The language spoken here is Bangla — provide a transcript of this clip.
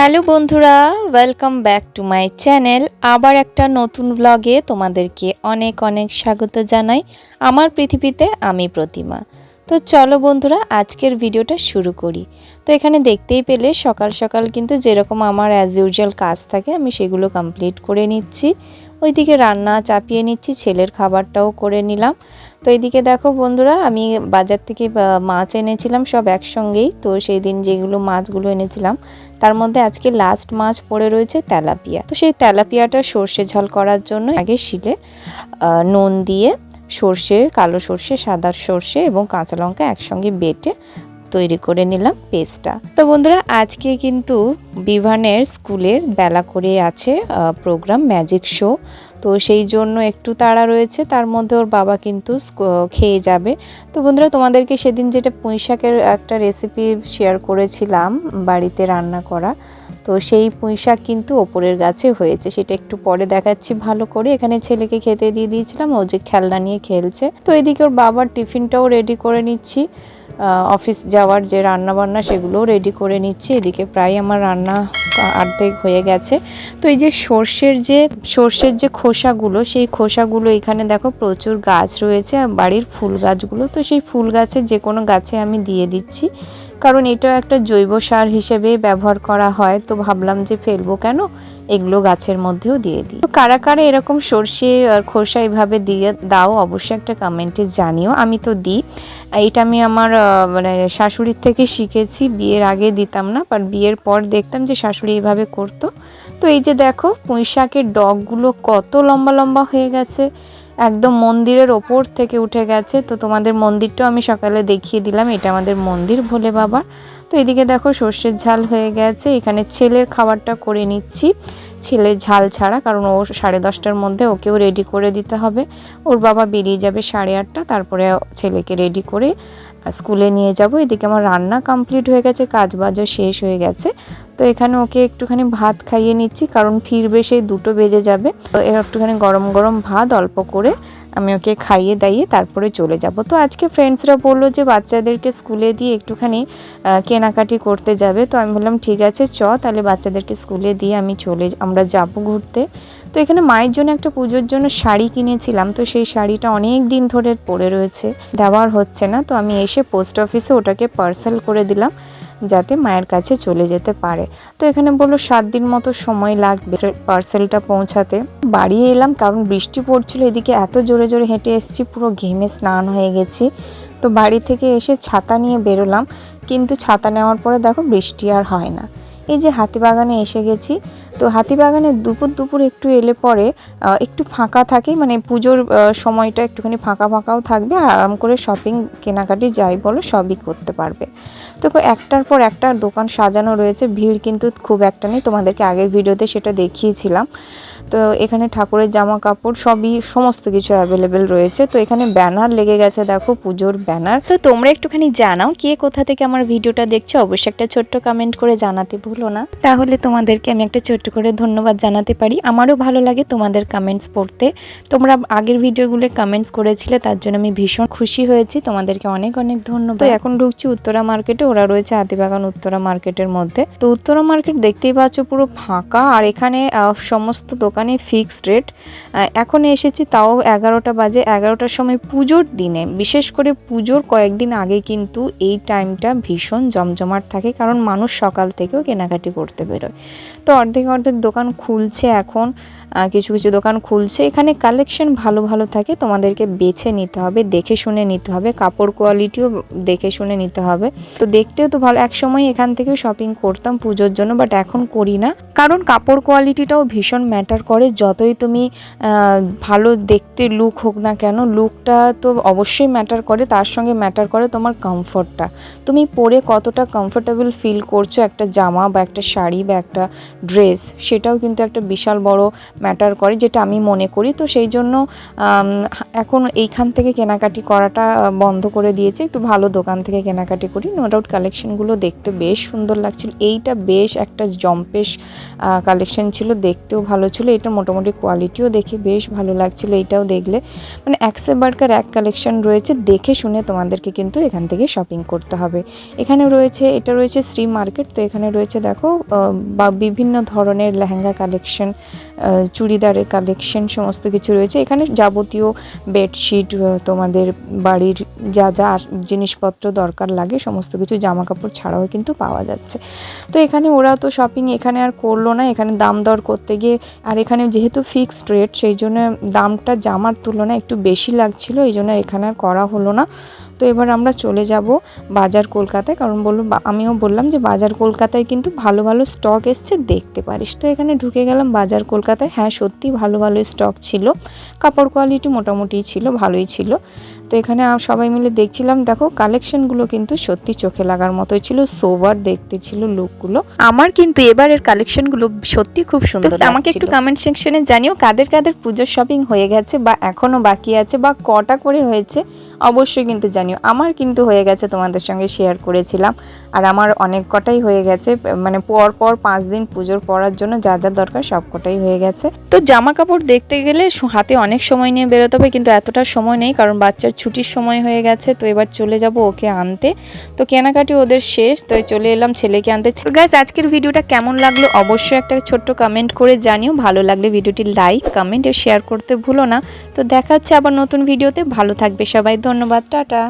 হ্যালো বন্ধুরা, welcome back to my channel. আবার একটা নতুন ব্লগে তোমাদেরকে অনেক অনেক স্বাগত জানাই। আমার পৃথিবীতে আমি প্রতিমা। তো চলো বন্ধুরা, আজকের ভিডিওটা শুরু করি। তো এখানে দেখতেই পেলে সকাল সকাল কিন্তু যেরকম আমার অ্যাজ ইউজুয়াল কাজ থাকে আমি সেগুলো কমপ্লিট করে নিচ্ছি। ওইদিকে রান্না চাপিয়ে নিচ্ছি, ছেলের খাবারটাও করে নিলাম। তো এইদিকে দেখো বন্ধুরা, আমি বাজার থেকে মাছ এনেছিলাম সব একসঙ্গেই। তো সেই দিন যেগুলো মাছগুলো এনেছিলাম তার মধ্যে আজকে লাস্ট মাছ পড়ে রয়েছে তেলাপিয়া। তো সেই তেলাপিয়াটা সর্ষে ঝাল করার জন্য আগে শিলে নুন দিয়ে সর্ষে, কালো সর্ষে, সাদা সর্ষে এবং কাঁচা লঙ্কা একসঙ্গে বেটে তৈরি করে নিলাম পেস্টটা। তো বন্ধুরা, আজকে কিন্তু বিভানের স্কুলের বেলা করে আছে প্রোগ্রাম, ম্যাজিক শো। তো সেই জন্য একটু তাড়া রয়েছে, তার মধ্যে ওর বাবা কিন্তু খেয়ে যাবে। তো বন্ধুরা, তোমাদেরকে সেদিন যেটা পুঁই শাকের একটা রেসিপি শেয়ার করেছিলাম বাড়িতে রান্না করা, তো সেই পুঁই শাক কিন্তু ওপরের গাছে হয়েছে, সেটা একটু পরে দেখাচ্ছি ভালো করে। এখানে ছেলেকে খেতে দিয়ে দিয়েছিলাম, ও যে খেলনা নিয়ে খেলছে। তো এদিকে ওর বাবার টিফিনটাও রেডি করে নিচ্ছি, অফিস যাওয়ার যে রান্না বান্না সেগুলোও রেডি করে নিচ্ছি। এদিকে প্রায় আমার রান্না অর্ধেক হয়ে গেছে। তো এই যে সর্ষের যে খোসাগুলো, সেই খোসাগুলো এখানে দেখো প্রচুর গাছ রয়েছে, বাড়ির ফুল গাছগুলো। তো সেই ফুল গাছের যে কোনো গাছে আমি দিয়ে দিচ্ছি, কারণ এটা একটা জৈব সার হিসেবে ব্যবহার করা হয়। তো ভাবলাম যে ফেলবো কেন, এগুলো গাছের মধ্যেও দিয়ে দিই। তো কারা কারা এরকম সর্ষে আর খোসা এভাবে দিয়ে দাও অবশ্যই একটা কমেন্টে জানিও। আমি তো দিই, এটা আমি আমার মানে শাশুড়ির থেকে শিখেছি। বিয়ের আগে দিতাম না, বাট বিয়ের পর দেখতাম যে শাশুড়ি এইভাবে করতো। তো এই যে দেখো পুঁই শাকের ডগগুলো কত লম্বা লম্বা হয়ে গেছে, একদম মন্দিরের ওপর থেকে উঠে গেছে। তো তোমাদের মন্দিরটাও আমি সকালে দেখিয়ে দিলাম, এটা আমাদের মন্দির ভোলে বাবার। তো এদিকে দেখো সর্ষের ঝাল হয়ে গেছে, এখানে ছেলের খাবারটা করে নিচ্ছি, ছেলের ঝাল ছাড়া, কারণ ও 10:30টার মধ্যে ওকেও রেডি করে দিতে হবে। ওর বাবা বেরিয়ে যাবে 8:30, তারপরে ছেলেকে রেডি করে স্কুলে নিয়ে যাব। এদিকে আমার রান্না কমপ্লিট হয়ে গেছে, কাজ বাজও শেষ হয়ে গেছে। তো এখানে ওকে একটুখানি ভাত খাইয়ে নিচ্ছি, কারণ ফিরবে সেই 2টো বেজে যাবে। তো একটুখানি গরম গরম ভাত অল্প করে আমি ওকে খাইয়ে দাইয়ে তারপরে চলে যাব। তো আজকে ফ্রেন্ডসরা বললো যে বাচ্চাদেরকে স্কুলে দিয়ে একটুখানি কেনাকাটি করতে যাবে। তো আমি বললাম ঠিক আছে তাহলে বাচ্চাদেরকে স্কুলে দিয়ে আমরা যাব ঘুরতে। তো এখানে মায়ের জন্য একটা পুজোর জন্য শাড়ি কিনেছিলাম, তো সেই শাড়িটা অনেক দিন ধরে পরে রয়েছে, দেওয়ার হচ্ছে না। তো আমি এসে পোস্ট অফিসে ওটাকে পার্সেল করে দিলাম, যাতে মায়ের কাছে চলে যেতে পারে। তো এখানে বললো 7 দিন মতো সময় লাগবে পার্সেলটা পৌঁছাতে। বাড়ি এলাম, কারণ বৃষ্টি পড়ছিল, এদিকে এত জোরে জোরে হেঁটে এসেছি, পুরো ঘেমে স্নান হয়ে গেছি। তো বাড়ি থেকে এসে ছাতা নিয়ে বেরোলাম, কিন্তু ছাতা নেওয়ার পরে দেখো বৃষ্টি আর হয় না। এই যে হাতিবাগানে এসে গেছি। তো হাতিবাগানে দুপুর একটু এলে পরে একটু ফাঁকা থাকে, মানে পুজোর সময়টা একটুখানি ফাঁকা ফাঁকাও থাকবে, আর আরাম করে শপিং কেনাকাটি যাই বলো সবই করতে পারবে। তো একটার পর একটা দোকান সাজানো রয়েছে, ভিড় কিন্তু খুব একটা নেই, তোমাদেরকে আগের ভিডিওতে সেটা দেখিয়েছিলাম। তো এখানে ঠাকুরের জামা কাপড় সমস্ত কিছু অ্যাভেলেবেল রয়েছে। তো এখানে ব্যানার লেগে গেছে, দেখো পুজোর ব্যানার। তো তোমরা একটুখানি জানাও কে কোথা থেকে আমার ভিডিওটা দেখছো, অবশ্যই একটা ছোট্ট কমেন্ট করে জানাতে ভুলো না, তাহলে তোমাদেরকে আমি একটা ছোট্ট করে ধন্যবাদ জানাতে পারি। আমারও ভালো লাগে তোমাদের কমেন্টস পড়তে, তোমরা আগের ভিডিওগুলো কমেন্টস করেছিলে, তার জন্য আমি ভীষণ খুশি হয়েছি, তোমাদেরকে অনেক অনেক ধন্যবাদ। তো এখন ঢুকছি উত্তরা মার্কেটে, ওরা রয়েছে হাতিবাগান উত্তরা মার্কেটের মধ্যে। তো উত্তরা মার্কেট দেখতেই পাচ্ছ পুরো ফাঁকা, আর এখানে সমস্ত দোকানে ফিক্সড রেট। এখন এসেছি তাও 11টা বাজে, 11টার সময় পুজোর দিনে, বিশেষ করে পুজোর কয়েকদিন আগে কিন্তু এই টাইমটা ভীষণ জমজমাট থাকে, কারণ মানুষ সকাল থেকেও কেনাকাটি করতে বেরোয়। তো অর্ধেক দোকান খুলছে এখন, কিছু কিছু দোকান খুলছে। এখানে কালেকশন ভালো ভালো থাকে, তোমাদেরকে বেছে নিতে হবে, দেখে শুনে নিতে হবে, কাপড় কোয়ালিটিও দেখে শুনে নিতে হবে। তো দেখতেও তো ভালো, এক সময় এখান থেকেও শপিং করতাম পুজোর জন্য, বাট এখন করি না, কারণ কাপড় কোয়ালিটিটাও ভীষণ ম্যাটার করে। যতই তুমি ভালো দেখতে লুক হোক না কেন, লুকটা তো অবশ্যই ম্যাটার করে, তার সঙ্গে ম্যাটার করে তোমার কমফর্টটা, তুমি পরে কতটা কমফোর্টেবল ফিল করছো একটা জামা বা একটা শাড়ি বা একটা ড্রেস, সেটাও কিন্তু একটা বিশাল বড় ম্যাটার করে, যেটা আমি মনে করি। তো সেই জন্য এখন এইখান থেকে কেনাকাটি করাটা বন্ধ করে দিয়েছি, একটু ভালো দোকান থেকে কেনাকাটি করি। নো ডাউট কালেকশনগুলো দেখতে বেশ সুন্দর লাগছিল। এইটা বেশ একটা জম্পেশ কালেকশন ছিল, দেখতেও ভালো ছিল। এটা মোটামুটি কোয়ালিটিও দেখে বেশ ভালো লাগছিল। এইটাও দেখলে মানে একসে বাড়কার এক কালেকশন রয়েছে, দেখে শুনে তোমাদেরকে কিন্তু এখান থেকে শপিং করতে হবে। এখানে রয়েছে, এটা রয়েছে শ্রী মার্কেট। তো এখানে রয়েছে দেখো বা বিভিন্ন ধরনের লেহেঙ্গা কালেকশন, চুড়িদারের কালেকশন, সমস্ত কিছু রয়েছে এখানে। যাবতীয় বেডশিট, তোমাদের বাড়ির যা যা জিনিসপত্র দরকার লাগে সমস্ত কিছু, জামা কাপড় ছাড়াও কিন্তু পাওয়া যাচ্ছে। তো এখানে ওরা তো শপিং এখানে আর করলো না, এখানে দাম দর করতে গিয়ে, আর এখানে যেহেতু ফিক্সড রেট সেই জন্য দামটা জামার তুলনায় একটু বেশি লাগছিল, এই জন্য এখানে আর করা হলো না। তো এবার আমরা চলে যাব বাজার কলকাতায়, কারণ আমিও বললাম যে বাজার কলকাতায় কিন্তু ভালো ভালো স্টক এসছে, দেখতে পারিস। তো এখানে ঢুকে গেলাম বাজার কলকাতায়। হ্যাঁ, সত্যি ভালো ভালো স্টক ছিল, কাপড় কোয়ালিটি মোটামুটি ছিল, ভালোই ছিল। তো এখানে সবাই মিলে দেখছিলাম। দেখো কালেকশনগুলো কিন্তু সত্যি চোখে লাগার মতোই ছিল, সোবার দেখতে ছিল লুকগুলো। আমার কিন্তু এবারের কালেকশনগুলো সত্যি খুব সুন্দর। আমাকে একটু কমেন্ট সেকশনে জানিও কাদের কাদের পুজোর শপিং হয়ে গেছে বা এখনও বাকি আছে, বা কটা করে হয়েছে অবশ্যই কিন্তু জানিও। আমার কিন্তু হয়ে গেছে, তোমাদের সঙ্গে শেয়ার করেছিলাম। আর আমার অনেক কটাই হয়ে গেছে, মানে পর 5 দিন পুজোর পরার জন্য যা যা দরকার সব কটাই হয়ে গেছে। তো জামা কাপড় দেখতে গেলে হাতে অনেক সময় নিয়ে বেরোতে হবে, কিন্তু এতটা সময় নেই, কারণ বাচ্চার ছুটির সময় হয়ে গেছে। তো এবার চলে যাব ওকে আনতে। তো কেনাকাটি ওদের শেষ, তো চলে এলাম ছেলেকে আনতে। গাইস, আজকের ভিডিওটা কেমন লাগলো অবশ্যই একটা ছোট্ট কমেন্ট করে জানিও। ভালো লাগলে ভিডিওটি লাইক, কমেন্ট ও শেয়ার করতে ভুলো না। তো দেখা হচ্ছে আবার নতুন ভিডিওতে। ভালো থাকবে সবাই, ধন্যবাদ, টাটা।